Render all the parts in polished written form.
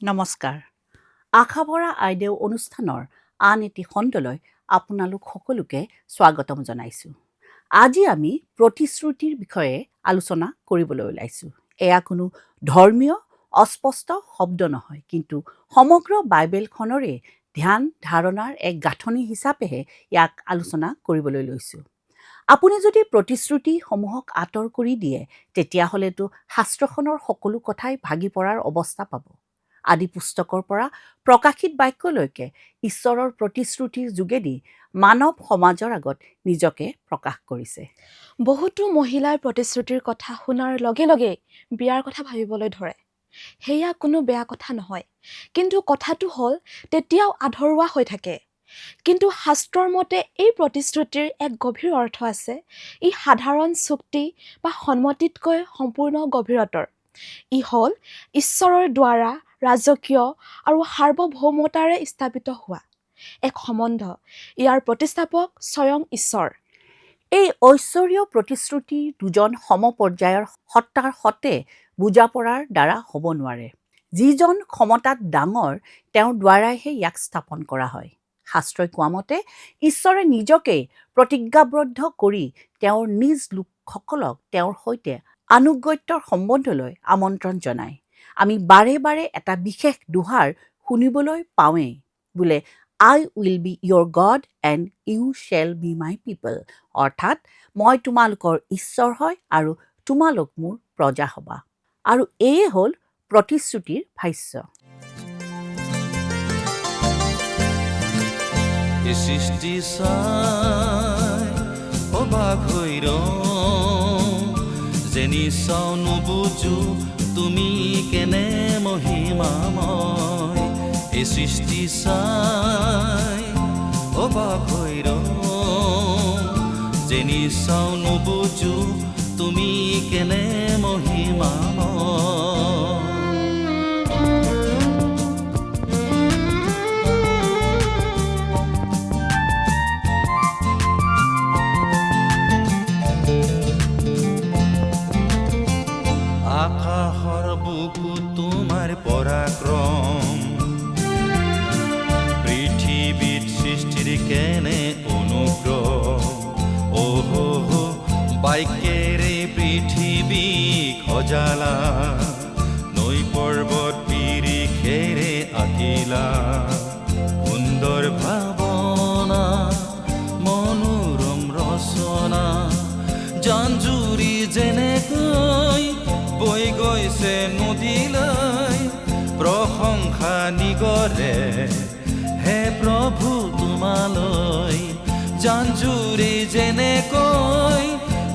নমস্কাৰ। আশা ভৰা আইদেউ অনুষ্ঠানৰ আন এটি খণ্ডলৈ আপোনালোক সকলোকে স্বাগতম জনাইছোঁ। আজি আমি প্ৰতিশ্ৰুতিৰ বিষয়ে আলোচনা কৰিবলৈ ওলাইছোঁ। এয়া কোনো ধৰ্মীয় অস্পষ্ট শব্দ নহয়, কিন্তু সমগ্ৰ বাইবেলখনৰে ধ্যান ধাৰণাৰ এক গাঁথনি হিচাপেহে ইয়াক আলোচনা কৰিবলৈ লৈছোঁ। আপুনি যদি প্ৰতিশ্ৰুতিসমূহক আঁতৰ কৰি দিয়ে, তেতিয়াহ'লেতো শাস্ত্ৰখনৰ সকলো কথাই ভাগি পৰাৰ অৱস্থা পাব। আদি পুস্তকৰ পৰা প্ৰকাশিত বাক্যলৈকে ঈশ্বৰৰ প্ৰতিশ্ৰুতিৰ যোগেদি মানৱ সমাজৰ আগত নিজকে প্ৰকাশ কৰিছে। বহুতো মহিলাৰ প্ৰতিশ্ৰুতিৰ কথা শুনাৰ লগে লগে বিয়াৰ কথা ভাবিবলৈ ধৰে। সেয়া কোনো বেয়া কথা নহয়, কিন্তু কথাটো হ'ল তেতিয়াও আধৰুৱা হৈ থাকে। কিন্তু শাস্ত্ৰৰ মতে এই প্ৰতিশ্ৰুতিৰ এক গভীৰ অৰ্থ আছে। ই সাধাৰণ চুক্তি বা সন্মতিতকৈ সম্পূৰ্ণ গভীৰতৰ। ই হ'ল ঈশ্বৰৰ দ্বাৰা ৰাজকীয় আৰু সাৰ্বভৌমতাৰে স্থাপিত হোৱা এক সম্বন্ধ। ইয়াৰ প্ৰতিষ্ঠাপক স্বয়ং ঈশ্বৰ। এই ঐশ্বৰীয় প্ৰতিশ্ৰুতি দুজন সমপৰ্যায়ৰ সত্তাৰ সতে বুজা পৰাৰ দ্বাৰা হ'ব নোৱাৰে। যিজন ক্ষমতাত ডাঙৰ তেওঁৰ দ্বাৰাইহে ইয়াক স্থাপন কৰা হয়। শাস্ত্ৰই কোৱা মতে ঈশ্বৰে নিজকেই প্ৰতিজ্ঞাবদ্ধ কৰি তেওঁৰ নিজ লোকসকলক তেওঁৰ সৈতে আনুগত্যৰ সম্বন্ধলৈ আমন্ত্ৰণ জনায়। আমি বাৰে বাৰে এটা বিশেষ দোহাৰ শুনিবলৈ পাওঁৱেই, বোলে I will be your God and you shall be my people। অৰ্থাৎ মই তোমালোকৰ ঈশ্বৰ হয় আৰু তোমালোক মোৰ প্ৰজা হ'বা। আৰু এয়ে হ'ল প্ৰতিশ্ৰুতিৰ ভাষ্য। সৃষ্টি চাই অবাক হৈ যেনি চাও নুবুজো তুমি কেনে মহিমাময়। এই সৃষ্টি চাই অবাক হৈ যেনি চাও নুবুজো তুমি কেনে মহিমাময়। আকাশৰ বুকু তোমাৰ পৰাক্ৰম, পৃথিৱীত সৃষ্টিৰ কেনে অনুগ্ৰহ। বাক্যেৰে পৃথিৱীক সজালা, নৈ পৰ্বত পিৰিখেৰে আঁকিলা। সুন্দৰ ভাৱনা মনোৰম ৰচনা, জাঞ্জুৰি যেনেকৈ বৈ গৈছে নদীলৈ, প্ৰশংসা নিগৰে হে প্ৰভু তোমালৈ। জাঞ্জুৰি যেনেকৈ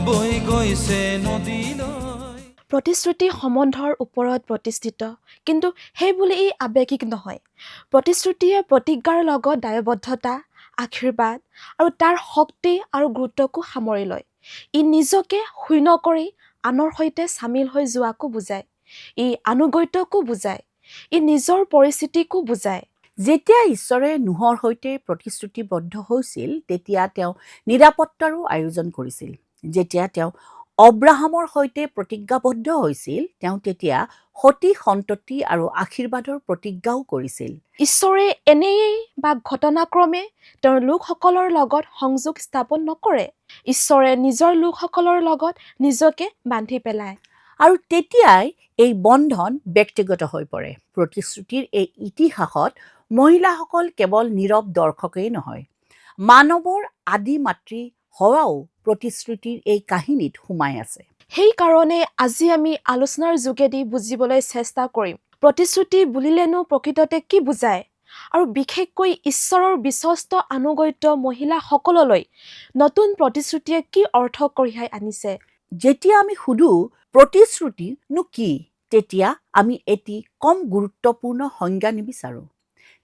বৈ গৈছে নদীলৈ। প্ৰতিশ্ৰুতি সম্বন্ধৰ ওপৰত প্ৰতিষ্ঠিত, কিন্তু সেইবুলি ই আৱেগিক নহয়। প্ৰতিশ্ৰুতিয়ে প্ৰতিজ্ঞাৰ লগত দায়বদ্ধতা, আশীৰ্বাদ আৰু তাৰ শক্তি আৰু গুৰুত্বকো সামৰি লয়। ই নিজকে শূন্য কৰি আনৰ সৈতে চামিল হৈ যোৱাকো বুজায়। ই আনুগত্যকো বুজায়। ই নিজৰ পৰিস্থিতিকো বুজায়। যেতিয়া ঈশ্বৰে নোহৰ সৈতে প্ৰতিশ্ৰুতিবদ্ধ হৈছিল, তেতিয়া তেওঁ নিৰাপত্তাৰো আয়োজন কৰিছিল। যেতিয়া তেওঁ অব্ৰাহামৰ সৈতে প্ৰতিজ্ঞাবদ্ধ হৈছিল, তেওঁ তেতিয়া সতি সন্ততি আৰু আশীৰ্বাদৰ প্ৰতিজ্ঞাও কৰিছিল। ঈশ্বৰে এনেয়েই বা ঘটনাক্ৰমে তেওঁৰ লোকসকলৰ লগত সংযোগ স্থাপন নকৰে। ঈশ্বৰে নিজৰ লোকসকলৰ লগত নিজকে বান্ধি পেলায়। আৰু তেতিয়াই এই বন্ধন ব্যক্তিগত হৈ পৰে। প্ৰতিশ্ৰুতিৰ এই ইতিহাসত মহিলাসকল কেৱল নীৰৱ দৰ্শকেই নহয়, মানৱৰ আদি মাতৃ হোৱাও প্ৰতিশ্ৰুতিৰ এই কাহিনীত সোমাই আছে। সেইকাৰণে আজি আমি আলোচনাৰ যোগেদি বুজিবলৈ চেষ্টা কৰিম, প্ৰতিশ্ৰুতি বুলিলেনো প্ৰকৃততে কি বুজায়, আৰু বিশেষকৈ ঈশ্বৰৰ বিশ্বস্ত আনুগত্য মহিলাসকললৈ নতুন প্ৰতিশ্ৰুতিয়ে কি অৰ্থ কঢ়িয়াই আনিছে। যেতিয়া আমি সুধো প্ৰতিশ্ৰুতিনো কি, তেতিয়া আমি এটি কম গুৰুত্বপূৰ্ণ সংজ্ঞা নিবিচাৰোঁ।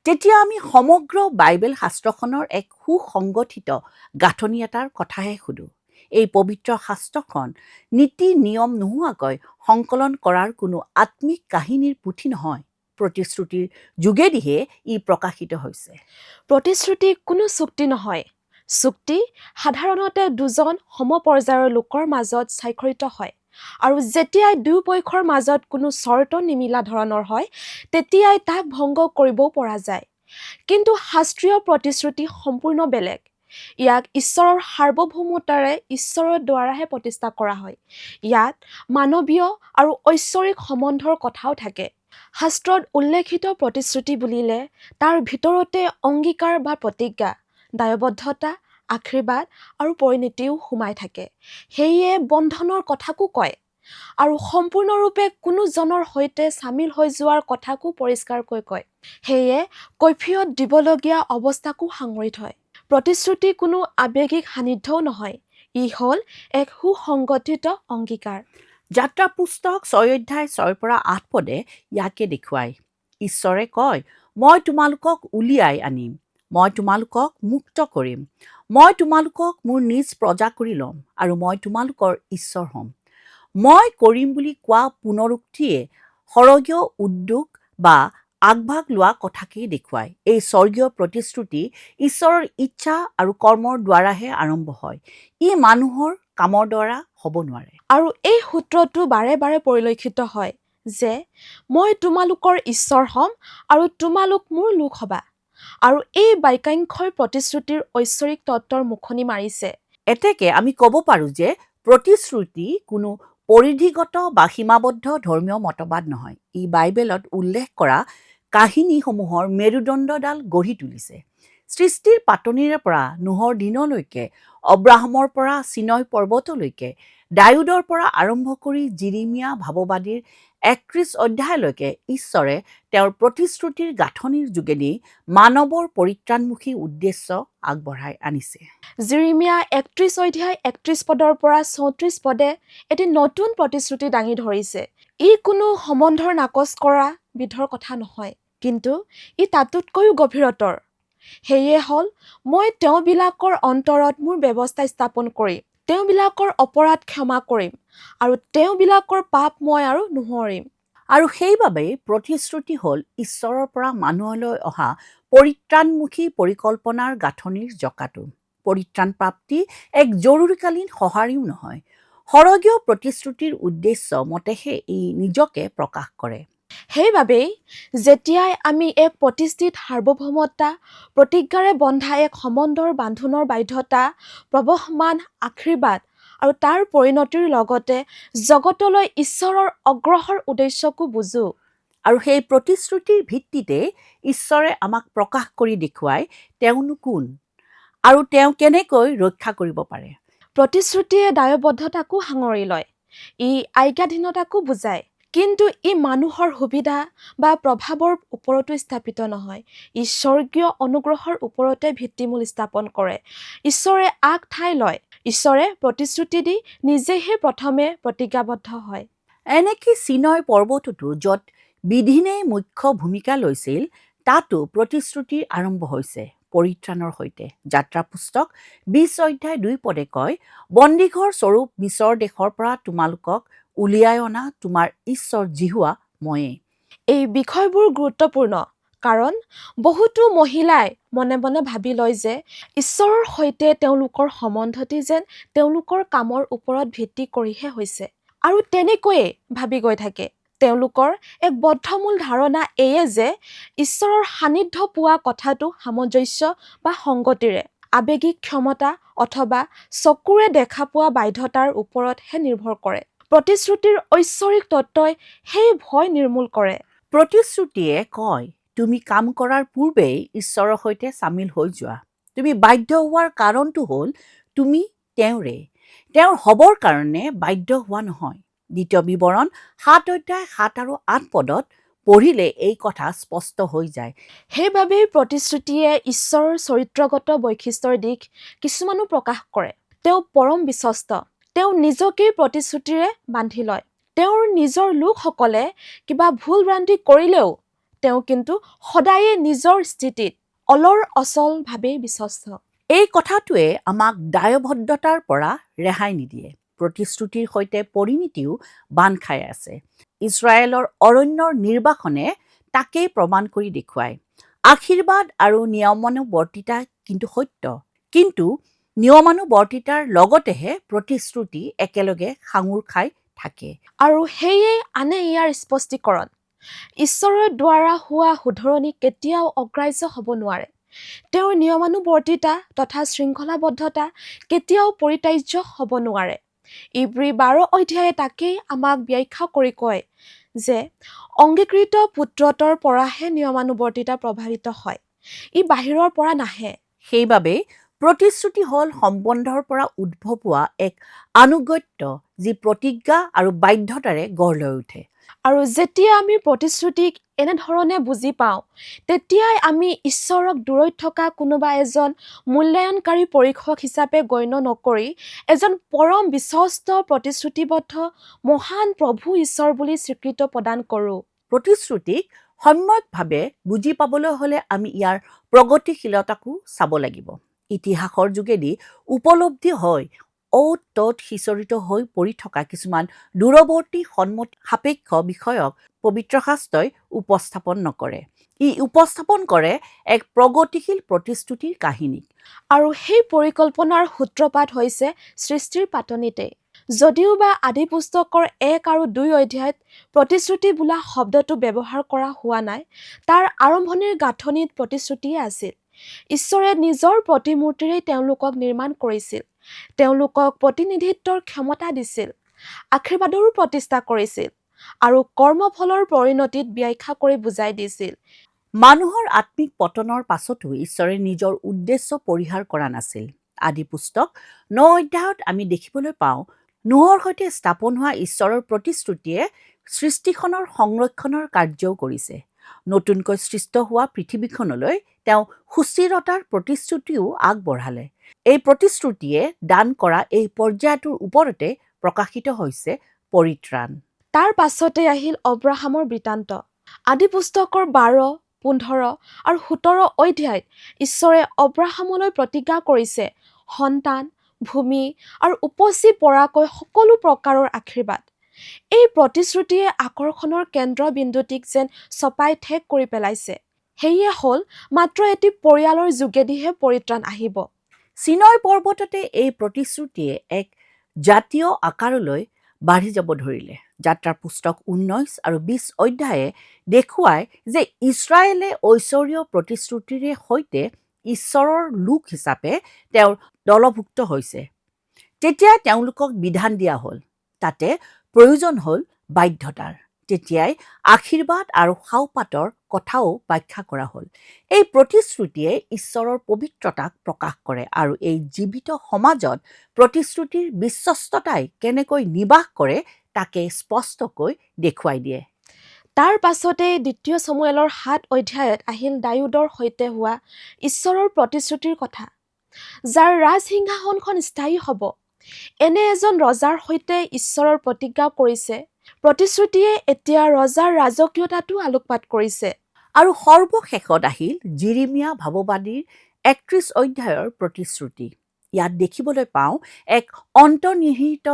তেতিয়া আমি সমগ্ৰ বাইবেল শাস্ত্ৰখনৰ এক সুসংগঠিত গাঁথনি এটাৰ কথাহে সুধো। এই পবিত্ৰ শাস্ত্ৰখন নীতি নিয়ম নোহোৱাকৈ সংকলন কৰাৰ কোনো আত্মিক কাহিনীৰ পুথি নহয়। প্ৰতিশ্ৰুতিৰ যোগেদিহে ই প্ৰকাশিত হৈছে। প্ৰতিশ্ৰুতি কোনো চুক্তি নহয়। চুক্তি সাধাৰণতে দুজন সমপৰ্যায়ৰ লোকৰ মাজত স্বাক্ষৰিত হয়। আৰু যেতিয়াই দুয়োপক্ষৰ মাজত কোনো চৰ্ত নিমিলা ধৰণৰ হয় তেতিয়াই তাক ভংগ কৰিবও পৰা যায়। কিন্তু শাস্ত্ৰীয় প্ৰতিশ্ৰুতি সম্পূৰ্ণ বেলেগ। ইয়াক ঈশ্বৰৰ সাৰ্বভৌমতাৰে ঈশ্বৰৰ দ্বাৰাহে প্ৰতিষ্ঠা কৰা হয়। ইয়াত মানৱীয় আৰু ঐশ্বৰিক সম্বন্ধৰ কথাও থাকে। শাস্ত্ৰত উল্লেখিত প্ৰতিশ্ৰুতি বুলিলে তাৰ ভিতৰতে অংগীকাৰ বা প্ৰতিজ্ঞা, দায়বদ্ধতা, আশীৰ্বাদ আৰু পৰিণতিও সোমাই থাকে। সেয়ে বন্ধনৰ কথাকো কয় আৰু সম্পূৰ্ণৰূপে কোনোজনৰ সৈতে চামিল হৈ যোৱাৰ কথাকো পৰিষ্কাৰকৈ কয়। সেয়ে কৈফিয়ত দিবলগীয়া অৱস্থাকো সাঙুৰি থয়। প্ৰতিশ্ৰুতি কোনো আৱেগিক সান্নিধ্যও নহয়, ই হ'ল এক সুসংগঠিত অংগীকাৰ। যাত্ৰা পুস্তক 6 অধ্যায় 6-8 পদে ইয়াকে দেখুৱায়। ঈশ্বৰে কয়, মই তোমালোকক উলিয়াই আনিম, মই তোমালোকক মুক্ত কৰিম, মই তোমালোকক মোৰ নিজ প্ৰজা কৰি ল'ম আৰু মই তোমালোকৰ ঈশ্বৰ হ'ম। মই কৰিম বুলি কোৱা পুনৰুক্তিয়ে স্বৰ্গীয় উদ্যোগ বা আগভাগ লোৱা কথাকেই দেখুৱায়। এই স্বৰ্গীয় প্ৰতিশ্ৰুতি ঈশ্বৰৰ ইচ্ছা আৰু কৰ্মৰ দ্বাৰাহে আৰম্ভ হয়। ই মানুহৰ কামৰ দ্বাৰা হ'ব নোৱাৰে। আৰু এই সূত্ৰটো বাৰে বাৰে পৰিলক্ষিত হয় যে মই তোমালোকৰ ঈশ্বৰ হ'ম আৰু তোমালোক মোৰ লোক হ'বা। আৰু এই বাক্যাংশই প্ৰতিশ্ৰুতিৰ ঐশ্বৰিক তত্ত্বৰ মুখনি মাৰিছে। এতেকে আমি ক'ব পাৰোঁ যে প্ৰতিশ্ৰুতি কোনো পৰিধিগত বা সীমাবদ্ধ ধৰ্মীয় মতবাদ নহয়। ই বাইবেলত উল্লেখ কৰা কাহিনীসমূহৰ মেৰুদণ্ডডাল গঢ়ি তুলিছে। সৃষ্টিৰ পাতনিৰে পৰা নোহৰ দিনলৈকে, অব্ৰাহামৰ পৰা চিনয় পৰ্বতলৈকে, ডায়ুদৰ পৰা আৰম্ভ কৰি জিৰিমিয়া ভাৱবাদীৰ 31 অধ্যায়লৈকে ঈশ্বৰে তেওঁৰ প্ৰতিশ্ৰুতিৰ গাঁথনিৰ যোগেদি মানৱৰ পৰিত্ৰাণমুখী উদ্দেশ্য আগবঢ়াই আনিছে। জিৰিমিয়া 31 অধ্যায় 31 পদৰ পৰা 34 পদে এটি নতুন প্ৰতিশ্ৰুতি দাঙি ধৰিছে। ই কোনো সম্বন্ধৰ নাকচ কৰা বিধৰ কথা নহয়, কিন্তু ই তাতোতকৈও গভীৰতৰ। সেয়ে হ'ল, মই তেওঁবিলাকৰ অন্তৰত মোৰ ব্যৱস্থা স্থাপন কৰিম, তেওঁবিলাকৰ অপৰাধ ক্ষমা কৰিম আৰু তেওঁবিলাকৰ পাপ মই আৰু নোহৰিম। আৰু সেইবাবেই প্ৰতিশ্ৰুতি হ'ল ঈশ্বৰৰ পৰা মানুহলৈ অহা পৰিত্ৰাণমুখী পৰিকল্পনাৰ গাঁথনিৰ জঁকাটো। পৰিত্ৰাণ প্ৰাপ্তি এক জৰুৰীকালীন সঁহাৰিও নহয়, স্বৰ্গীয় প্ৰতিশ্ৰুতিৰ উদ্দেশ্য মতেহে ই নিজকে প্ৰকাশ কৰে। সেইবাবেই যেতিয়াই আমি এক প্ৰতিষ্ঠিত সাৰ্বভৌমতা, প্ৰতিজ্ঞাৰে বন্ধা এক সম্বন্ধৰ বান্ধোনৰ বাধ্যতা, প্ৰৱহমান আশীৰ্বাদ আৰু তাৰ পৰিণতিৰ লগতে জগতলৈ ঈশ্বৰৰ অগ্ৰসৰ উদ্দেশ্যকো বুজো। আৰু সেই প্ৰতিশ্ৰুতিৰ ভিত্তিতে ঈশ্বৰে আমাক প্ৰকাশ কৰি দেখুৱায় তেওঁনো কোন আৰু তেওঁ কেনেকৈ ৰক্ষা কৰিব পাৰে। প্ৰতিশ্ৰুতিয়ে দায়বদ্ধতাকো সাঙুৰি লয়, ই আজ্ঞাধীনতাকো বুজায়। কিন্তু ই মানুহৰ সুবিধা বা প্ৰভাৱৰ ওপৰতো স্থাপিত নহয়, ই স্বৰ্গীয় অনুগ্ৰহৰ ওপৰতে ভিত্তিমূল স্থাপন কৰে। ঈশ্বৰে আগ ঠাই লয়, ঈশ্বৰে প্ৰতিশ্ৰুতি দি নিজেহে প্ৰথমে প্ৰতিজ্ঞাবদ্ধ হয়। এনেকৈ চিনয় পৰ্বততো য'ত বিধিনে মুখ্য ভূমিকা লৈছিল, তাতো প্ৰতিশ্ৰুতিৰ আৰম্ভ হৈছে পৰিত্ৰাণৰ সৈতে। যাত্ৰা পুস্তক 20 অধ্যায় 2 পদে কয়, বন্দীঘৰ স্বৰূপ মিছৰ দেশৰ পৰা তোমালোকক উলিয়াই অনা তোমাৰ ঈশ্বৰ জিহুৱা ময়েই। এই বিষয়বোৰ গুৰুত্বপূৰ্ণ, কাৰণ বহুতো মহিলাই মনে মনে ভাবি লয় যে ঈশ্বৰৰ সৈতে তেওঁলোকৰ সম্বন্ধটি যেন তেওঁলোকৰ কামৰ ওপৰত ভিত্তি কৰিহে হৈছে, আৰু তেনেকৈয়ে ভাবি গৈ থাকে। তেওঁলোকৰ এক বদ্ধমূল ধাৰণা এয়ে যে ঈশ্বৰৰ সান্নিধ্য পোৱা কথাটো সামঞ্জস্য বা সংগতিৰে, আৱেগিক ক্ষমতা অথবা চকুৰে দেখা পোৱা বাধ্যতাৰ ওপৰতহে নিৰ্ভৰ কৰে। প্ৰতিশ্ৰুতিৰ ঐশ্বৰিক তত্ত্বই সেই ভয় নিৰ্মূল কৰে। প্ৰতিশ্ৰুতিয়ে কয়, তুমি কাম কৰাৰ পূৰ্বেই ঈশ্বৰৰ সৈতে চামিল হৈ যোৱা। তুমি বাধ্য হোৱাৰ কাৰণটো হ'ল তুমি তেওঁৰ হ'বৰ কাৰণে বাধ্য হোৱা নহয়। দ্বিতীয় বিৱৰণ 7 অধ্যায় 7 আৰু 8 পদত পঢ়িলে এই কথা স্পষ্ট হৈ যায়। সেইবাবেই প্ৰতিশ্ৰুতিয়ে ঈশ্বৰৰ চৰিত্ৰগত বৈশিষ্ট্যৰ দিশ কিছুমানো প্ৰকাশ কৰে। তেওঁ পৰম বিশ্বস্ত, তেওঁ নিজকেই প্ৰতিশ্ৰুতিৰে বান্ধি লয়। তেওঁৰ নিজৰ লোকসকলে কিবা ভুল ভ্ৰান্তি কৰিলেও তেওঁ কিন্তু সদায়ে নিজৰ স্থিতিত অলৰ অচলভাৱেই বিশ্বস্ত। এই কথাটোৱে আমাক দায়বদ্ধতাৰ পৰা ৰেহাই নিদিয়ে। প্ৰতিশ্ৰুতিৰ সৈতে পৰিণতিও বান্ধ খাই আছে। ইছৰাইলৰ অৰণ্যৰ নিৰ্বাসনে তাকেই প্ৰমাণ কৰি দেখুৱায়। আশীৰ্বাদ আৰু নিয়মানুৱৰ্তিতা কিন্তু সত্য, কিন্তু নিয়মানুৱৰ্তিতাৰ লগতেহে প্ৰতিশ্ৰুতি একেলগে সাঙুৰ খাই থাকে। আৰু সেয়ে আনে ইয়াৰ স্পষ্টীকৰণ। ঈশ্বৰৰ দ্বাৰা হোৱা শুধৰণি কেতিয়াও অগ্ৰাহ্য হ'ব নোৱাৰে। তেওঁৰ নিয়মানুৱৰ্তিতা তথা শৃংখলাবদ্ধতা কেতিয়াও পৰিত্যাজ্য হ'ব নোৱাৰে। ইব্ৰী 12 অধ্যায়ে তাকেই আমাক ব্যাখ্যা কৰি কয় যে অংগীকৃত পুত্ৰত্বৰ পৰাহে নিয়মানুৱৰ্তিতা প্ৰভাৱিত হয়, ই বাহিৰৰ পৰা নাহে। সেইবাবে প্ৰতিশ্ৰুতি হ'ল সম্বন্ধৰ পৰা উদ্ভৱ হোৱা এক আনুগত্য যি প্ৰতিজ্ঞা আৰু বাধ্যতাৰে গঢ় লৈ উঠে। আৰু যেতিয়া আমি প্ৰতিশ্ৰুতিক এনেধৰণে বুজি পাওঁ, তেতিয়াই আমি ঈশ্বৰক দূৰৈত থকা কোনোবা এজন মূল্যায়নকাৰী পৰীক্ষক হিচাপে গণ্য নকৰি এজন পৰম বিশ্বস্ত প্ৰতিশ্ৰুতিবদ্ধ মহান প্ৰভু ঈশ্বৰ বুলি স্বীকৃতি প্ৰদান কৰোঁ। প্ৰতিশ্ৰুতিক সম্যকভাৱে বুজি পাবলৈ হ'লে আমি ইয়াৰ প্ৰগতিশীলতাকো চাব লাগিব। ইতিহাসৰ যোগেদি উপলব্ধি হয় অ'ত ত'ত সিঁচৰিত হৈ পৰি থকা কিছুমান দূৰৱৰ্তী সন্মতি সাপেক্ষ বিষয়ক পবিত্ৰ শাস্ত্ৰই উপস্থাপন নকৰে। ই উপস্থাপন কৰে এক প্ৰগতিশীল প্ৰতিশ্ৰুতিৰ কাহিনীক। আৰু সেই পৰিকল্পনাৰ সূত্ৰপাত হৈছে সৃষ্টিৰ পাতনিতে। যদিওবা আদি পুস্তকৰ 1 আৰু 2 অধ্যায়ত প্ৰতিশ্ৰুতি বোলা শব্দটো ব্যৱহাৰ কৰা হোৱা নাই, তাৰ আৰম্ভণিৰ গাঁথনিত প্ৰতিশ্ৰুতিয়ে আছিল। ঈশ্বৰে নিজৰ প্ৰতিমূৰ্তিৰেই তেওঁলোকক নিৰ্মাণ কৰিছিল, তেওঁলোকক প্ৰতিনিধিত্বৰ ক্ষমতা দিছিল, আশীৰ্বাদৰো প্ৰতিষ্ঠা কৰিছিল আৰু কৰ্মফলৰ পৰিণতিত ব্যাখ্যা কৰি বুজাই দিছিল। মানুহৰ আত্মিক পতনৰ পাছতো ঈশ্বৰে নিজৰ উদ্দেশ্য পৰিহাৰ কৰা নাছিল। আদি পুস্তক 9 অধ্যায়ত আমি দেখিবলৈ পাওঁ নোহৰ সৈতে স্থাপন হোৱা ঈশ্বৰৰ প্ৰতিশ্ৰুতিয়ে সৃষ্টিখনৰ সংৰক্ষণৰ কাৰ্যও কৰিছে। নতুনকৈ সৃষ্ট হোৱা পৃথিৱীখনলৈ তেওঁ সুস্থিৰতাৰ প্ৰতিশ্ৰুতিও আগবঢ়ালে। এই প্ৰতিশ্ৰুতিয়ে দান কৰা এই পৰ্যায়টোৰ ওপৰতে প্ৰকাশিত হৈছে পৰিত্ৰাণ। তাৰ পাছতে আহিল অব্ৰাহামৰ বৃত্তান্ত। আদি পুস্তকৰ 12, 15 আৰু 17 অধ্যায়ত ঈশ্বৰে অব্ৰাহামলৈ প্ৰতিজ্ঞা কৰিছে সন্তান, ভূমি আৰু উপচি পৰাকৈ সকলো প্ৰকাৰৰ আশীৰ্বাদ। এই প্ৰতিশ্ৰুতিয়ে আকৰ্ষণৰ কেন্দ্ৰবিন্দুটিক যেন চপাই ঠেক কৰি পেলাইছে। সেয়ে হ'ল মাত্ৰ এটি পৰিয়ালৰ যোগেদিহে পৰিত্ৰাণ আহিব। চিনয় পৰ্বততে এই প্ৰতিশ্ৰুতিয়ে এক জাতীয় আকাৰলৈ বাঢ়ি যাব ধৰিলে। যাত্ৰাৰ পুস্তক 19 আৰু 20 অধ্যায়ে দেখুৱায় যে ইছৰাইলে ঐশ্বৰীয় প্ৰতিশ্ৰুতিৰে সৈতে ঈশ্বৰৰ লোক হিচাপে তেওঁৰ দলভুক্ত হৈছে। তেতিয়া তেওঁলোকক বিধান দিয়া হ'ল, তাতে প্ৰয়োজন হ'ল বাধ্যতাৰ। তেতিয়াই আশীৰ্বাদ আৰু সাওপাতৰ কথাও ব্যাখ্যা কৰা হ'ল। এই প্ৰতিশ্ৰুতিয়ে ঈশ্বৰৰ পবিত্ৰতাক প্ৰকাশ কৰে আৰু এই জীৱিত সমাজত প্ৰতিশ্ৰুতিৰ বিশ্বস্ততাই কেনেকৈ নিবাস কৰে তাকে স্পষ্টকৈ দেখুৱাই দিয়ে। তাৰ পাছতে 2 চমুৱেলৰ 7 অধ্যায়ত আহিল দাউদৰ সৈতে হোৱা ঈশ্বৰৰ প্ৰতিশ্ৰুতিৰ কথা, যাৰ ৰাজসিংহাসনখন স্থায়ী হ'ব। এনে এজন ৰজাৰ সৈতে ঈশ্বৰৰ প্ৰতিজ্ঞা কৰিছে। প্ৰতিশ্ৰুতিয়ে এতিয়া ৰজাৰ ৰাজকীয়তাটো আলোকপাত কৰিছে। আৰু সৰ্বশেষত আহিল যিৰিমিয়া ভাৱবাদীৰ 31 অধ্যায়ৰ প্ৰতিশ্ৰুতি। ইয়াত দেখিবলৈ পাওঁ এক অন্তৰ্নিহিত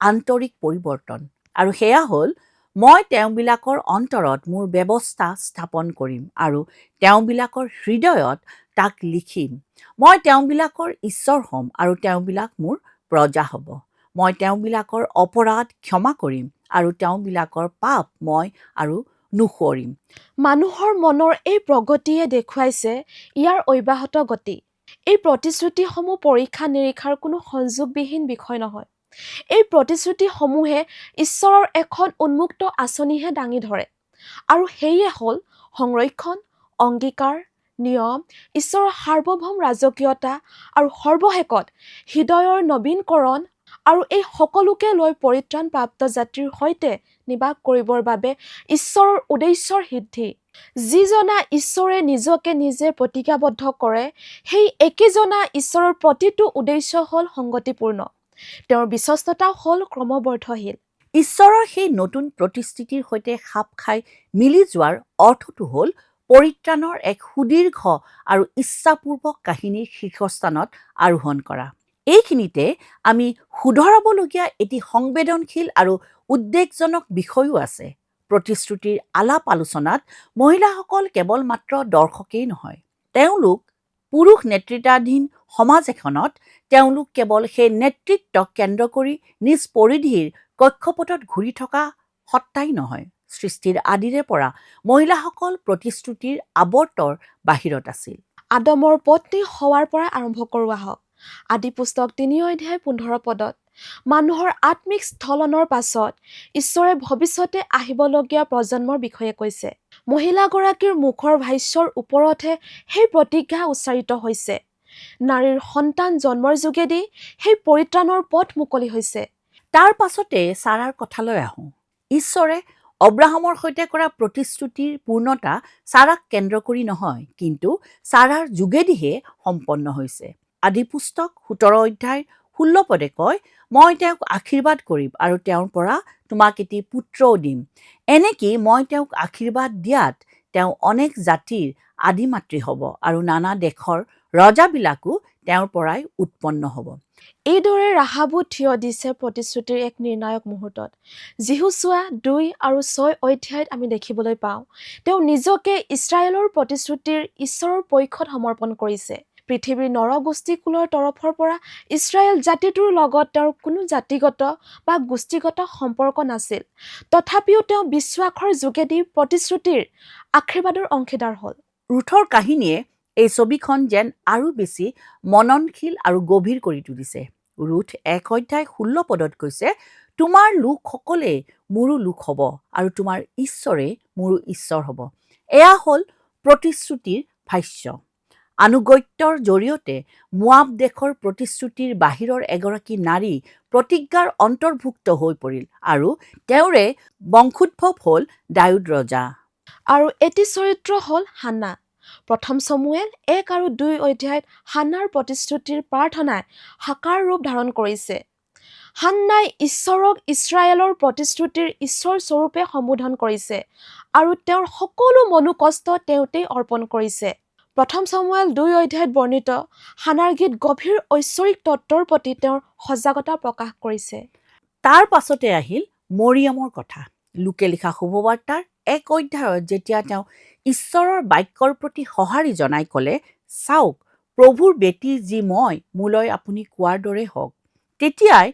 আন্তৰিক পৰিৱৰ্তন, আৰু সেয়া হ'ল মই তেওঁবিলাকৰ অন্তৰত মোৰ ব্যৱস্থা স্থাপন কৰিম আৰু তেওঁবিলাকৰ হৃদয়ত তাক লিখিম। মই তেওঁবিলাকৰ ঈশ্বৰ হ'ম আৰু তেওঁবিলাক মোৰ প্ৰজা হ'ব। মই তেওঁবিলাকৰ অপৰাধ ক্ষমা কৰিম আৰু তেওঁবিলাকৰ পাপ মই আৰু নুসুঁৱৰিম। মানুহৰ মনৰ এই প্ৰগতিয়ে দেখুৱাইছে ইয়াৰ অব্যাহত গতি। এই প্ৰতিশ্ৰুতিসমূহ পৰীক্ষা নিৰীক্ষাৰ কোনো সংযোগবিহীন বিষয় নহয়। এই প্ৰতিশ্ৰুতিসমূহে ঈশ্বৰৰ এখন উন্মুক্ত আঁচনিহে দাঙি ধৰে, আৰু সেয়ে হ'ল সংৰক্ষণ, অংগীকাৰ, নিয়ম, ঈশ্বৰৰ সাৰ্বভৌম ৰাজকীয়তা আৰু সৰ্বশেষত হৃদয়ৰ নবীনকৰণ, আৰু এই সকলোকে লৈ পৰিত্ৰাণপ্ৰাপ্ত জাতিৰ সৈতে নিবাস কৰিবৰ বাবে ঈশ্বৰৰ উদ্দেশ্যৰ সিদ্ধি। যিজনা ঈশ্বৰে নিজকে নিজে প্ৰতিজ্ঞাবদ্ধ কৰে, সেই একেজনা ঈশ্বৰৰ প্ৰতিটো উদ্দেশ্য হ'ল সংগতিপূৰ্ণ, তেওঁৰ বিশ্বস্ততাও হ'ল ক্ৰমবৰ্ধশীল। ঈশ্বৰৰ সেই নতুন প্ৰতিশ্ৰুতিৰ সৈতে খাপ খাই মিলি যোৱাৰ অৰ্থটো হ'ল পৰিত্ৰাণৰ এক সুদীৰ্ঘ আৰু ইচ্ছাপূৰ্বক কাহিনীৰ শীৰ্ষস্থানত আৰোহণ কৰা। এইখিনিতে আমি শুধৰাবলগীয়া এটি সংবেদনশীল আৰু উদ্বেগজনক বিষয়ো আছে। প্ৰতিশ্ৰুতিৰ আলাপ আলোচনাত মহিলাসকল কেৱল মাত্ৰ দৰ্শকেই নহয়, তেওঁলোক পুৰুষ নেতৃত্বাধীন সমাজ এখনত তেওঁলোক কেৱল সেই নেতৃত্বক কেন্দ্ৰ কৰি নিজ পৰিধিৰ কক্ষপথত ঘূৰি থকা সত্তাই নহয়, সৃষ্টিৰ আদিৰে পৰা মহিলাসকল প্ৰতিশ্ৰুতিৰ আৱৰ্তৰ বাহিৰত আছিল। আদমৰ পত্নী হোৱাৰ পৰা আৰম্ভ কৰোঁ আহক। আদি পুস্তক 3:15 মানুহৰ আত্মিক স্থলনৰ পাছত ঈশ্বৰে ভৱিষ্যতে আহিবলগীয়া প্ৰজন্মৰ বিষয়ে কৈছে। মহিলাগৰাকীৰ মুখৰ ভাষ্যৰ ওপৰতহে সেই প্ৰতিজ্ঞা উচ্চাৰিত হৈছে। নাৰীৰ সন্তান জন্মৰ যোগেদি সেই পৰিত্ৰাণৰ পথ মুকলি হৈছে। তাৰ পাছতে ছাৰাৰ কথালৈ আহোঁ। ঈশ্বৰে অব্ৰাহামৰ সৈতে কৰা প্ৰতিশ্ৰুতিৰ পূৰ্ণতা ছাৰাক কেন্দ্ৰ কৰি নহয়, কিন্তু ছাৰাৰ যোগেদিহে সম্পন্ন হৈছে। আদি পুস্তক 17:16 কয়, মই তেওঁক আশীৰ্বাদ কৰিম আৰু তেওঁৰ পৰা তোমাক এটি পুত্ৰও দিম। এনেকি মই তেওঁক আশীৰ্বাদ দিয়াত তেওঁ অনেক জাতিৰ আদিমাতৃ হ'ব আৰু নানা দেশৰ ৰজাবিলাকো তেওঁৰ পৰাই উৎপন্ন হ'ব। এইদৰে ৰাহাবু থিয় দিছে প্ৰতিশ্ৰুতিৰ এক নিৰ্ণায়ক মুহূৰ্তত। যিহুচোৱা 2:6 আমি দেখিবলৈ পাওঁ, তেওঁ নিজকে ইছৰাইলৰ প্ৰতিশ্ৰুতিৰ ঈশ্বৰৰ পক্ষত সমৰ্পণ কৰিছে। পৃথিৱীৰ নৰগোষ্ঠীকুলৰ তৰফৰ পৰা ইছৰাইল জাতিটোৰ লগত তেওঁৰ কোনো জাতিগত বা গোষ্ঠীগত সম্পৰ্ক নাছিল। তথাপিও তেওঁ বিশ্বাসৰ যোগেদি প্ৰতিশ্ৰুতিৰ আশীৰ্বাদৰ অংশীদাৰ হ'ল। ৰুথৰ কাহিনীয়ে এই ছবিখন যেন আৰু বেছি মননশীল আৰু গভীৰ কৰি তুলিছে। ৰুথ 1:16 কৈছে, তোমাৰ লোকসকলেই মোৰো লোক হ'ব আৰু তোমাৰ ঈশ্বৰেই মোৰো ঈশ্বৰ হ'ব। এয়া হ'ল প্ৰতিশ্ৰুতিৰ ভাষ্য। আনুগত্যৰ জৰিয়তে মোৱাব দেশৰ প্ৰতিশ্ৰুতিৰ বাহিৰৰ এগৰাকী নাৰী প্ৰতিজ্ঞাৰ অন্তৰ্ভুক্ত হৈ পৰিল আৰু তেওঁৰে বংশোদ্ভৱ হ'ল দাউদ ৰজা। আৰু এটি চৰিত্ৰ হ'ল হান্না। 1 চমুৱেল 1 আৰু 2 হান্নাৰ প্ৰতিশ্ৰুতিৰ প্ৰাৰ্থনাই সাকাৰ ৰূপ ধাৰণ কৰিছে। হান্নাই ঈশ্বৰক ইছৰাইলৰ প্ৰতিশ্ৰুতিৰ ঈশ্বৰ স্বৰূপে সম্বোধন কৰিছে আৰু তেওঁৰ সকলো মনোকষ্ট তেওঁতেই অৰ্পণ কৰিছে। 1 চমুৱেল 2 বৰ্ণিত হান্নাৰ গীত গভীৰ ঐশ্বৰিক তত্ত্বৰ প্ৰতি তেওঁৰ সজাগতা প্ৰকাশ কৰিছে। তাৰ পাছতে আহিল মৰিয়মৰ কথা। লোকে লিখা শুভবাৰ্তাৰ 1 যেতিয়া তেওঁ ঈশ্বৰৰ বাক্যৰ প্ৰতি সঁহাৰি জনাই ক'লে, চাওক প্ৰভুৰ বেটী যি মই, মোলৈ আপুনি কোৱাৰ দৰে হওক, তেতিয়াই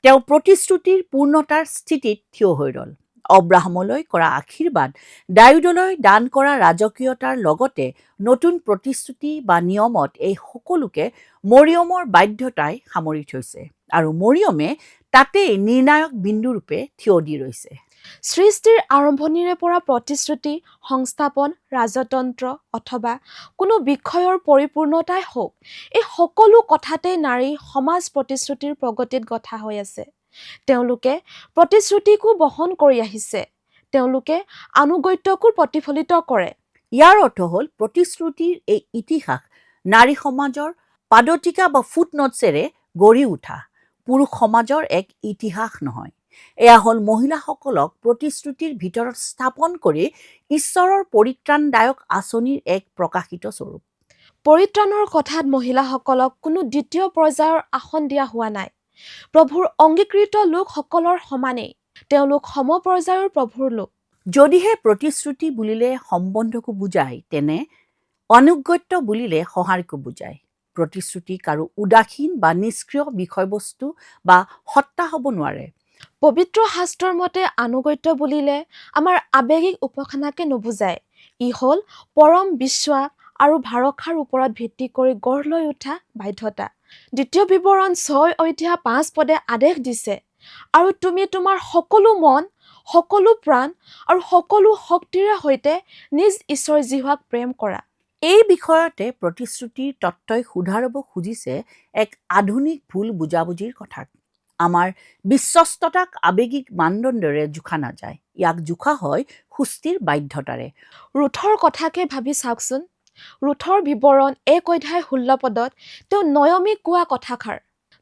তেওঁ প্ৰতিশ্ৰুতিৰ পূৰ্ণতাৰ স্থিতিত থিয় হৈ ৰ'ল। অব্ৰাহামলৈ কৰা আশীৰ্বাদ, দাউদলৈ দান কৰা ৰাজকীয়তাৰ লগতে নতুন প্ৰতিশ্ৰুতি বা নিয়মত এই সকলোকে মৰিয়মৰ বাধ্যতাই সামৰি থৈছে আৰু মৰিয়মে তাতেই নিৰ্ণায়ক বিন্দুৰূপে থিয় দি ৰৈছে। সৃষ্টিৰ আৰম্ভণিৰে পৰা প্ৰতিশ্ৰুতি, সংস্থাপন, ৰাজতন্ত্ৰ অথবা কোনো বিষয়ৰ পৰিপূৰ্ণতাই হওক, এই সকলো কথাতেই নাৰী সমাজ প্ৰতিশ্ৰুতিৰ প্ৰগতিত গঠা হৈ আছে। তেওঁলোকে প্ৰতিশ্ৰুতিকো বহন কৰি আহিছে, তেওঁলোকে আনুগত্যকো প্ৰতিফলিত কৰে। ইয়াৰ অৰ্থ হ'ল প্ৰতিশ্ৰুতিৰ এই ইতিহাস নাৰী সমাজৰ পাদতিকা বা ফুটনোটছেৰে গঢ়ি উঠা পুৰুষ সমাজৰ এক ইতিহাস নহয়। এয়া হ'ল মহিলাসকলক প্ৰতিশ্ৰুতিৰ ভিতৰত স্থাপন কৰি ঈশ্বৰৰ পৰিত্ৰাণদায়ক আঁচনিৰ এক প্ৰকাশিত স্বৰূপ। পৰিত্ৰাণৰ কথাত মহিলাসকলক কোনো দ্বিতীয় পৰ্যায়ৰ আসন দিয়া হোৱা নাই। প্ৰভুৰ অংগীকৃত লোকসকলৰ সমানেই তেওঁলোক সমপৰ্যায়ৰ প্ৰভুৰ লোক। যদিহে প্ৰতিশ্ৰুতি বুলিলে সম্বন্ধকো বুজায়, তেনে অনুগত্য বুলিলে সঁহাৰিকো বুজায়। প্ৰতিশ্ৰুতি কাৰো উদাসীন বা নিষ্ক্ৰিয় বিষয়বস্তু বা সত্তা হ'ব নোৱাৰে। পবিত্ৰ শাস্ত্ৰৰ মতে আনুগত্য বুলিলে আমাৰ আৱেগিক উপাসনাকে নুবুজায়। ই হ'ল পৰম বিশ্বাস আৰু ভৰসাৰ ওপৰত ভিত্তি কৰি গঢ় লৈ উঠা বাধ্যতা। 2 বিৱৰণ 6:5 আদেশ দিছে, আৰু তুমি তোমাৰ সকলো মন, সকলো প্ৰাণ আৰু সকলো শক্তিৰে সৈতে নিজ ঈশ্বৰ জিহুৱাক প্ৰেম কৰা। এই বিষয়তে প্ৰতিশ্ৰুতিৰ তত্ত্বই শুধাৰব খুজিছে এক আধুনিক ভুল বুজাবুজিৰ কথাক। আমাৰ বিশ্বস্ততাক আৱেগিক মানদণ্ডেৰে জোখা নাযায়, ইয়াক জোখা হয় সুস্থিৰ বাধ্যতাৰে। ৰুথৰ কথাকে ভাবি চাওকচোন। ৰুথৰ বিৱৰণ 1:16 তেওঁ নয়মীক কোৱা কথাষাৰ,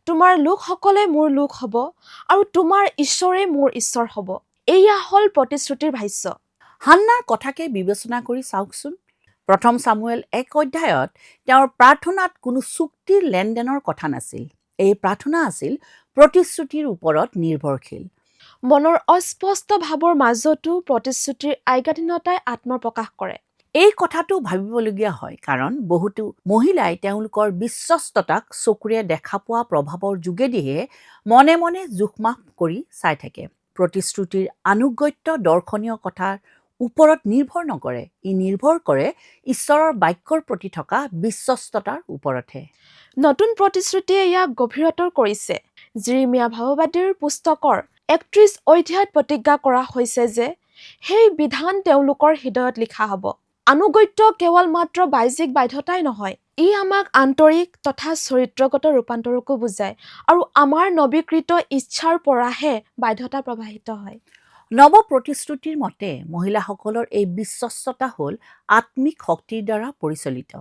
তোমাৰ লোকসকলে মোৰ লোক হ'ব আৰু তোমাৰ ঈশ্বৰেই মোৰ ঈশ্বৰ হ'ব। এয়া হ'ল প্ৰতিশ্ৰুতিৰ ভাষ্য। হান্নাৰ কথাকে বিবেচনা কৰি চাওকচোন। 1 চামুৱেল 1 তেওঁৰ প্ৰাৰ্থনাত কোনো চুক্তিৰ লেনদেনৰ কথা নাছিল। এই প্ৰাৰ্থনা আছিল প্ৰতিশ্ৰুতিৰ ওপৰত নিৰ্ভৰশীল। মনৰ অস্পষ্ট ভাৱৰ মাজতো প্ৰতিশ্ৰুতিৰ আজ্ঞাধীনতাই আত্মপ্ৰকাশ কৰে। এই কথাটো ভাবিবলগীয়া হয় কাৰণ বহুতো মহিলাই তেওঁলোকৰ বিশ্বস্ততাক চকুৰে দেখা পোৱা প্ৰভাৱৰ যোগেদিহে মনে মনে জোখমাখ কৰি চাই থাকে। প্ৰতিশ্ৰুতিৰ আনুগত্য দৰ্শনীয় কথাৰ ওপৰত নিৰ্ভৰ নকৰে, ই নিৰ্ভৰ কৰে ঈশ্বৰৰ বাক্যৰ প্ৰতি থকা বিশ্বস্ততাৰ ওপৰতহে। নতুন প্ৰতিশ্ৰুতিয়ে ইয়াক গভীৰতৰ কৰিছে। যিৰিমিয়া ভাৱবাদীৰ পুস্তকৰ ৩১ অধ্যায়ত প্ৰতিজ্ঞা কৰা হৈছে যে সেই বিধান তেওঁলোকৰ হৃদয়ত লিখা হ'ব। আনুগত্য কেৱল মাত্ৰ বাহ্যিক বাধ্যতাই নহয়, ই আমাক আন্তৰিক তথা চৰিত্ৰগত ৰূপান্তৰকো বুজায় আৰু আমাৰ নৱীকৃত ইচ্ছাৰ পৰাহে বাধ্যতা প্ৰবাহিত হয়। নৱ প্ৰতিশ্ৰুতিৰ মতে মহিলাসকলৰ এই বিশ্বস্ততা হ'ল আত্মিক শক্তিৰ দ্বাৰা পৰিচালিত।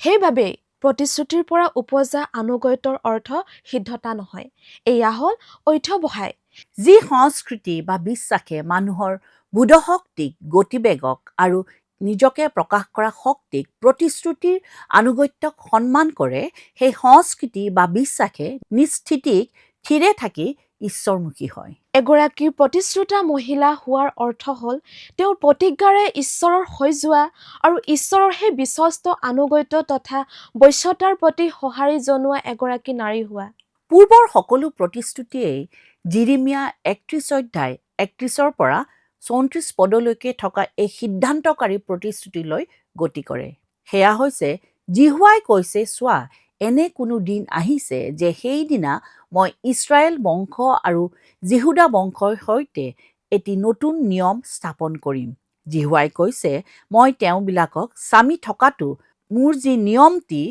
সেইবাবেই প্ৰতিশ্ৰুতিৰ পৰা উপজা আনুগত্যৰ অৰ্থ সিদ্ধতা নহয়, এয়া হ'ল অধ্যৱসায়। যি সংস্কৃতি বা বিশ্বাসে মানুহৰ বোধশক্তিক, গতিবেগক আৰু নিজকে প্ৰকাশ কৰা শক্তিক প্ৰতিশ্ৰুতিৰ আনুগত্যক সন্মান কৰে, সেই সংস্কৃতি বা বিশ্বাসে নিস্থিতিক থিৰে থাকি ঈশ্বৰমুখী হয়। এগৰাকী প্ৰতিশ্ৰুতা মহিলা হোৱাৰ অৰ্থ হ'ল তেওঁৰ প্ৰতিজ্ঞাৰে ঈশ্বৰৰ হৈ যোৱা আৰু ঈশ্বৰৰ সেই বিশ্বস্ত আনুগত্য তথা বশ্যতাৰ প্ৰতি সঁহাৰি জনোৱা এগৰাকী নাৰী হোৱা। পূৰ্বৰ সকলো প্ৰতিশ্ৰুতিয়েই যিৰিমিয়া ৩১ অধ্যায় ৩১ পৰা ৩৪ পদলৈকে থকা এই সিদ্ধান্তকাৰী প্ৰতিশ্ৰুতিলৈ গতি কৰে। সেয়া হৈছে, জিহুৱাই কৈছে, চোৱা, এনে কোনো দিন আহিছে যে সেইদিনা মই ইছৰাইল বংশ আৰু জিহুদা বংশৰ সৈতে এটি নতুন নিয়ম স্থাপন কৰিম। জিহুৱাই কৈছে, মই তেওঁবিলাকক স্বামী থকাটো মোৰ যি নিয়মটি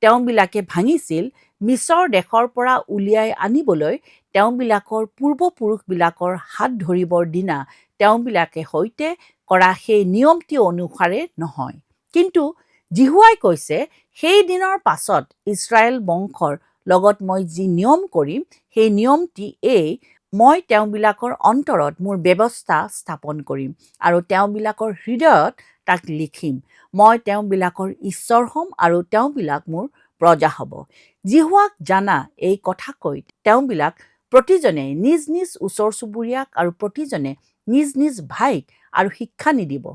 তেওঁবিলাকে ভাঙিছিল, মিছৰ দেশৰ পৰা উলিয়াই আনিবলৈ তেওঁবিলাকৰ পূৰ্বপুৰুষবিলাকৰ হাত ধৰিবৰ দিনা তেওঁবিলাকে সৈতে কৰা সেই নিয়মটি অনুসাৰে নহয়। কিন্তু জিহুৱাই কৈছে, সেই দিনৰ পাছত ইছৰাইল বংশৰ লগত মই যি নিয়ম কৰিম, সেই নিয়মটি এই, মই তেওঁবিলাকৰ অন্তৰত মোৰ ব্যৱস্থা স্থাপন কৰিম আৰু তেওঁবিলাকৰ হৃদয়ত তাক লিখিম। মই তেওঁবিলাকৰ ঈশ্বৰ হ'ম আৰু তেওঁবিলাক মোৰ প্ৰজা হ'ব। জিহুৱাক জানা এই কথা কৈ তেওঁবিলাক প্ৰতিজনে নিজ নিজ ওচৰ চুবুৰীয়াক আৰু প্ৰতিজনে নিজ নিজ ভাইক আৰু শিক্ষা নিদিব।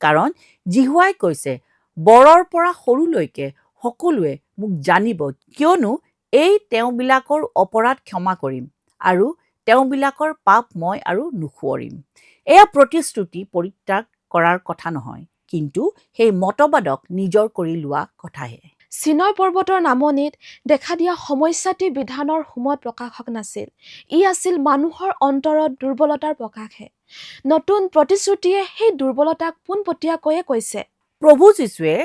কাৰণ জিহুৱাই কৈছে, বৰৰ পৰা সৰুলৈকে সকলোৱে মোক জানিব, কিয়নো এই তেওঁবিলাকৰ অপৰাধ ক্ষমা কৰিম আৰু তেওঁবিলাকৰ পাপ মই আৰু নুসুঁৱৰিম। এয়া প্ৰতিশ্ৰুতি পৰিত্যাগ কৰাৰ কথা নহয়, কিন্তু সেই মতবাদক নিজৰ কৰি লোৱা কথাহে। চিনয় পৰ্বতৰ নামনিত দেখা দিয়া সমস্যাটি বিধানৰ সমত প্ৰকাশক নাছিল, ই আছিল মানুহৰ অন্তৰত দুৰ্বলতাৰ প্ৰকাশহে। নতুন প্ৰতিশ্ৰুতিয়ে সেই দুৰ্বলতাক পোনপটীয়াকৈয়ে কৈছে। প্ৰভু যীশুৱে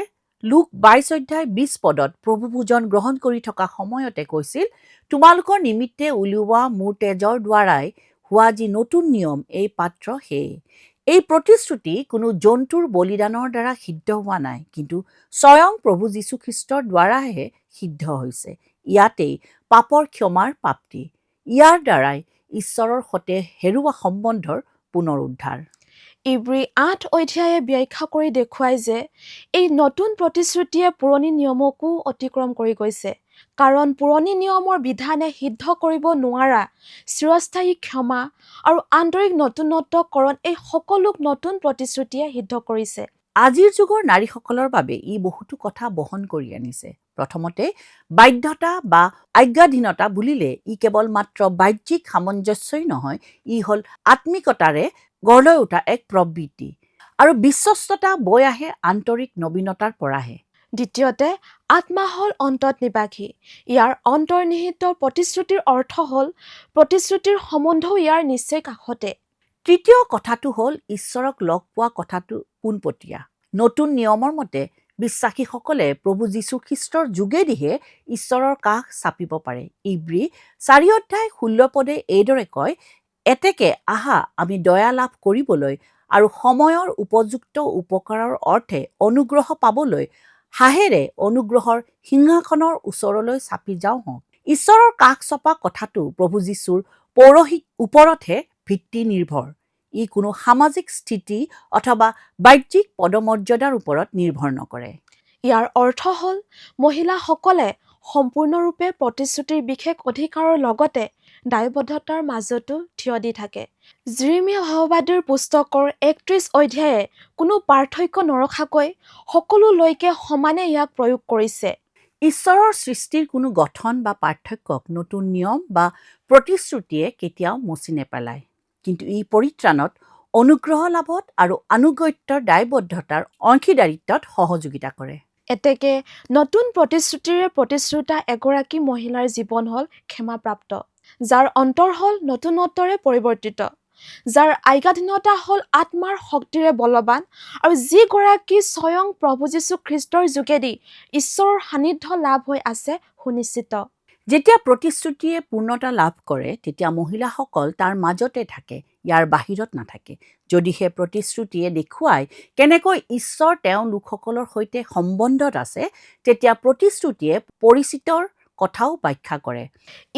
লুক ২২ অধ্যায় ২০ পদত প্ৰভু ভোজন গ্ৰহণ কৰি থকা সময়তে কৈছিল, তোমালোকৰ নিমিত্তে উলিওৱা মোৰ তেজৰ দ্বাৰাই হোৱা যি নতুন নিয়ম, এই পাত্ৰ সেয়ে। এই প্ৰতিশ্ৰুতি কোনো জন্তুৰ বলিদানৰ দ্বাৰা সিদ্ধ হোৱা নাই, কিন্তু স্বয়ং প্ৰভু যীশুখ্ৰীষ্টৰ দ্বাৰাহে সিদ্ধ হৈছে। ইয়াতেই পাপৰ ক্ষমাৰ প্ৰাপ্তি, ইয়াৰ দ্বাৰাই ঈশ্বৰৰ সৈতে হেৰুৱা সম্বন্ধৰ পুনৰুদ্ধাৰ। ইব্ৰী ৮ অধ্যায়ে ব্যাখ্যা কৰি দেখুৱাই যে এই নতুন প্ৰতিশ্ৰুতিয়ে পুৰণি নিয়মকো অতিক্ৰম কৰি গৈছে, কাৰণ পুৰণি নিয়মৰ বিধানে সিদ্ধ কৰিব নোৱাৰা চিৰস্থায়ী ক্ষমা আৰু আন্তৰিক নতুনত্বকৰণ, এই সকলোক নতুন প্ৰতিশ্ৰুতিয়ে সিদ্ধ কৰিছে। আজিৰ যুগৰ নাৰীসকলৰ বাবে ই বহুতো কথা বহন কৰি আনিছে। প্ৰথমতে, বাধ্যতা বা আজ্ঞাধীনতা বুলিলে ই কেৱল মাত্ৰ বাহ্যিক সামঞ্জস্যই নহয়, ই হ'ল আত্মিকতাৰে গঢ় লৈ উঠা এক প্ৰবৃত্তি আৰু বিশ্বস্ততা বৈ আহে আন্তৰিক নবীনতাৰ পৰাহে। দ্বিতীয়তে, আত্মা হ'ল অন্তত নিবাসী। ইয়াৰ অন্তৰ্নিহিত প্ৰতিশ্ৰুতিৰ অৰ্থ হ'ল প্ৰতিশ্ৰুতিৰ সম্বন্ধও ইয়াৰ নিশ্চয় কাষতে। তৃতীয় কথাটো হ'ল ঈশ্বৰক লগ পোৱা কথাটো পোনপটীয়া। নতুন নিয়মৰ মতে বিশ্বাসীসকলে প্ৰভু যীশুখ্ৰীষ্টৰ যোগেদিহে ঈশ্বৰৰ কাষ চাপিব পাৰে। ইব্ৰী ৪ অধ্যায় ১৬ পদে এইদৰে কয়, এতেকে আহা, আমি দয়া লাভ কৰিবলৈ আৰু সময়ৰ উপযুক্ত উপকাৰৰ অৰ্থে অনুগ্ৰহ পাবলৈ হাঁহেৰে অনুগ্ৰহৰ সিংহাসনৰ ওচৰলৈ চাপি যাওঁ হওক। ঈশ্বৰৰ কাষ চপা কথাটো প্ৰভু যীশুৰ পৌৰোহিত ওপৰতহে ভিত্তি নিৰ্ভৰ। ই কোনো সামাজিক স্থিতি অথবা বাহ্যিক পদমৰ্যাদাৰ ওপৰত নিৰ্ভৰ নকৰে। ইয়াৰ অৰ্থ হ'ল মহিলাসকলে সম্পূৰ্ণৰূপে প্ৰতিশ্ৰুতিৰ বিশেষ অধিকাৰৰ লগতে দায়বদ্ধতাৰ মাজতো থিয় দি থাকে। জিৰিমিয়া ভাৱবাদীৰ পুস্তকৰ ৩১ অধ্যায়ে কোনো পাৰ্থক্য নৰখাকৈ সকলোলৈকে সমানে ইয়াক প্ৰয়োগ কৰিছে। ঈশ্বৰৰ সৃষ্টিৰ কোনো গঠন বা পাৰ্থক্যক নতুন নিয়ম বা প্ৰতিশ্ৰুতিয়ে কেতিয়াও মচি নেপেলায়, কিন্তু ই পৰিত্ৰাণত, অনুগ্ৰহ লাভত আৰু আনুগত্যৰ দায়বদ্ধতাৰ অংশীদাৰিত্বত সহযোগিতা কৰে। এতেকে নতুন প্ৰতিশ্ৰুতিৰে প্ৰতিশ্ৰুতা এগৰাকী মহিলাৰ জীৱন হ'ল ক্ষমাপ্ৰাপ্ত, যাৰ অন্তৰ হ'ল নতুনত্বৰে পৰিৱৰ্তিত, যাৰ আজ্ঞাধীনতা হ'ল আত্মাৰ শক্তিৰে বলৱান, আৰু যিগৰাকী স্বয়ং প্ৰভু যীশু খ্ৰীষ্টৰ যোগেদি ঈশ্বৰৰ সান্নিধ্য লাভ হৈ আছে সুনিশ্চিত। যেতিয়া প্ৰতিশ্ৰুতিয়ে পূৰ্ণতা লাভ কৰে, তেতিয়া মহিলাসকল তাৰ মাজতে থাকে, ইয়াৰ বাহিৰত নাথাকে। যদিহে প্ৰতিশ্ৰুতিয়ে দেখুৱায় কেনেকৈ ঈশ্বৰ তেওঁ লোকসকলৰ সৈতে সম্বন্ধত আছে, তেতিয়া প্ৰতিশ্ৰুতিয়ে পৰিচিতৰ কথাও ব্যাখ্যা কৰে।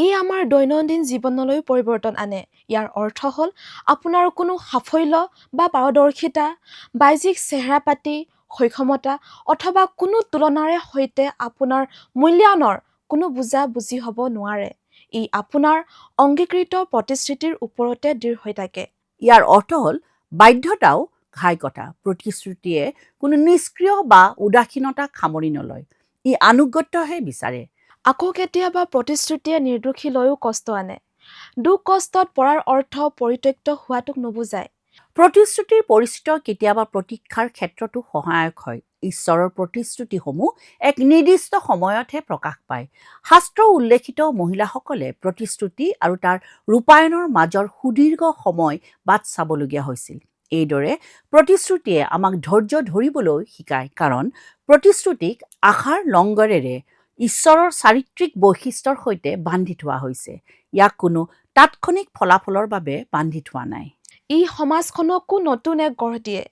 ই আমাৰ দৈনন্দিন জীৱনলৈ পৰিৱৰ্তন আনে। ইয়াৰ অৰ্থ হ'ল আপোনাৰ কোনো সাফল্য বা পাৰদৰ্শিতা, বাহ্যিক চেহেৰা-পাতি, সক্ষমতা অথবা কোনো তুলনাৰে সৈতে আপোনাৰ মূল্যায়নৰ কোনো বুজা বুজি হ'ব নোৱাৰে। ই আপোনাৰ অংগীকৃত প্ৰতিশ্ৰুতিৰ ওপৰতে দৃঢ় হৈ থাকে। ইয়াৰ অৰ্থ হ'ল বাধ্যতাও ঘাইকতা। প্ৰতিশ্ৰুতিয়ে কোনো নিষ্ক্ৰিয় বা উদাসীনতাক সামৰি নলয়, ই আনুগত্যহে বিচাৰে। আকৌ কেতিয়াবা প্ৰতিশ্ৰুতিয়ে নিৰ্দোষীলৈও কষ্ট আনে। দুখ কষ্টত পৰাৰ অৰ্থ পৰিত্যক্ত হোৱাটোক নুবুজায়। প্ৰতিশ্ৰুতিৰ পৰিচিত কেতিয়াবা প্ৰতীক্ষাৰ ক্ষেত্ৰতো সহায়ক হয়। ঈশ্বৰৰ প্ৰতিশ্ৰুতিসমূহ এক নিৰ্দিষ্ট সময়তহে প্ৰকাশ পায়। শাস্ত্ৰ উল্লেখিত মহিলাসকলে প্ৰতিশ্ৰুতি আৰু তাৰ ৰূপায়ণৰ মাজৰ সুদীৰ্ঘ সময় বাট চাবলগীয়া হৈছিল। এইদৰে প্ৰতিশ্ৰুতিয়ে আমাক ধৈৰ্য ধৰিবলৈ শিকায়, কাৰণ প্ৰতিশ্ৰুতিক আশাৰ লংগৰেৰে ঈশ্বৰৰ চাৰিত্ৰিক বৈশিষ্ট্যৰ সৈতে বান্ধি থোৱা হৈছে। ইয়াক কোনো তাৎক্ষণিক ফলাফলৰ বাবে বান্ধি থোৱা নাই। ই সমাজখনকো নতুন এক গঢ় দিয়ে।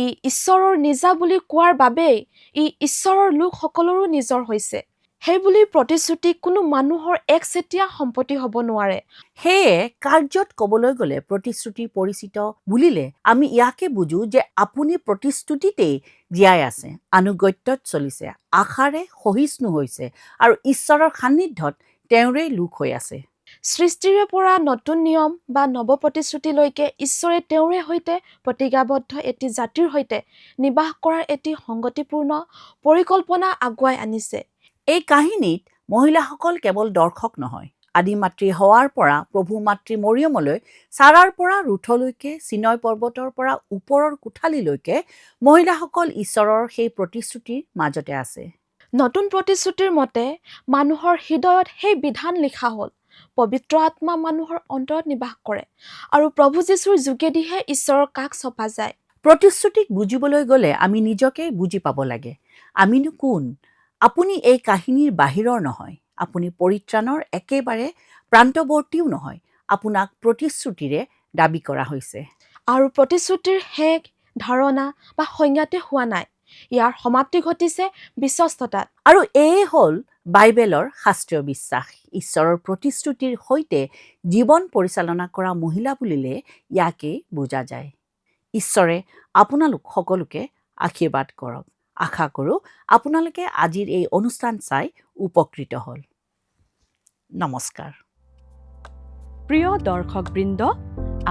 ই ঈশ্বৰৰ নিজা বুলি কোৱাৰ বাবেই ই ঈশ্বৰৰ লোকসকলৰো নিজৰ হৈছে। সেইবুলি প্ৰতিশ্ৰুতি কোনো মানুহৰ একচেটিয়া সম্পত্তি হ'ব নোৱাৰে। সেয়ে কাৰ্যত ক'বলৈ গ'লে প্ৰতিশ্ৰুতি পৰিচিত বুলিলে আমি ইয়াকে বুজো যে আপুনি প্ৰতিশ্ৰুতিতেই জীয়াই আছে, আনুগত্যত চলিছে, আশাৰে সহিষ্ণু হৈছে আৰু ঈশ্বৰৰ সান্নিধ্যত তেওঁৰেই লোক হৈ আছে। সৃষ্টিৰে পৰা নতুন নিয়ম বা নৱ প্ৰতিশ্ৰুতিলৈকে ঈশ্বৰে তেওঁৰে সৈতে প্ৰতিজ্ঞাবদ্ধ এটি জাতিৰ সৈতে নিবাস কৰাৰ এটি সংগতিপূৰ্ণ পৰিকল্পনা আগুৱাই আনিছে। এই কাহিনীত মহিলাসকল কেৱল দৰ্শক নহয়। আদিমাতৃ হোৱাৰ পৰা প্ৰভু মাতৃ মৰিয়মলৈ, ছাৰাৰ পৰা ৰুথলৈকে, চিনয় পৰ্বতৰ পৰা ওপৰৰ কোঠালিলৈকে মহিলাসকল ঈশ্বৰৰ সেই প্ৰতিশ্ৰুতিৰ মাজতে আছে। নতুন প্ৰতিশ্ৰুতিৰ মতে মানুহৰ হৃদয়ত সেই বিধান লিখা হ'ল। পবিত্ৰ আত্মা মানুহৰ অন্তৰত নিবাস কৰে আৰু প্ৰভু যীশুৰ যোগেদিহে ঈশ্বৰৰ কাষ চপা যায়। প্ৰতিশ্ৰুতিক বুজিবলৈ গ'লে আমি নিজকে বুজি পাব লাগে। আমিনো কোন? আপুনি এই কাহিনীৰ বাহিৰৰ নহয়। আপুনি পৰিত্ৰাণৰ একেবাৰে প্ৰান্তৱৰ্তীও নহয়। আপোনাক প্ৰতিশ্ৰুতিৰে দাবী কৰা হৈছে। আৰু প্ৰতিশ্ৰুতিৰ শেষ ধাৰণা বা সংজ্ঞাতে হোৱা নাই। ইয়াৰ সমাপ্তি ঘটিছে বিশ্বস্ততাত। আৰু এয়ে হ'ল বাইবেলৰ শাস্ত্ৰীয় বিশ্বাস। ঈশ্বৰৰ প্ৰতিশ্ৰুতিৰ সৈতে জীৱন পৰিচালনা কৰা মহিলা বুলিলে ইয়াকেই বুজা যায়। ঈশ্বৰে আপোনালোক সকলোকে আশীৰ্বাদ কৰক। আশা কৰোঁ আপোনালোকে আজিৰ এই অনুষ্ঠান চাই উপকৃত হ'ল। নমস্কাৰ। প্ৰিয় দৰ্শকবৃন্দ,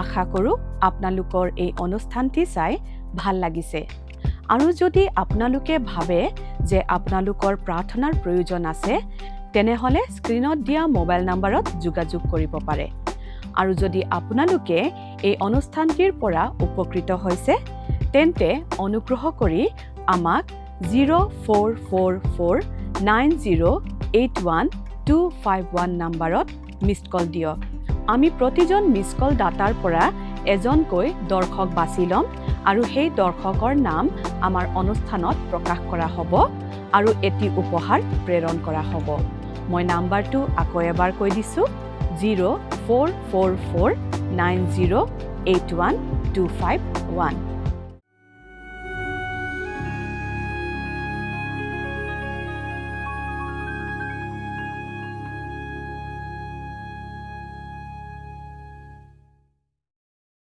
আশা কৰোঁ আপোনালোকৰ এই অনুষ্ঠানটি চাই ভাল লাগিছে। আৰু যদি আপোনালোকে ভাবে যে আপোনালোকৰ প্ৰাৰ্থনাৰ প্ৰয়োজন আছে, তেনেহ'লে স্ক্ৰীনত দিয়া মোবাইল নম্বৰত যোগাযোগ কৰিব পাৰে। আৰু যদি আপোনালোকে এই অনুষ্ঠানটিৰ পৰা উপকৃত হৈছে, তেন্তে অনুগ্ৰহ কৰি আমাক 04449081 নম্বৰত মিছড কল দিয়ক। আমি প্ৰতিজন মিছড কল দাতাৰ পৰা এজনকৈ দৰ্শক বাছি ল'ম আৰু সেই দৰ্শকৰ নাম আমাৰ অনুষ্ঠানত প্ৰকাশ কৰা হ'ব আৰু এটি উপহাৰ প্ৰেৰণ কৰা হ'ব। মই নাম্বাৰটো আকৌ এবাৰ কৈ দিছোঁ, 04449081 251।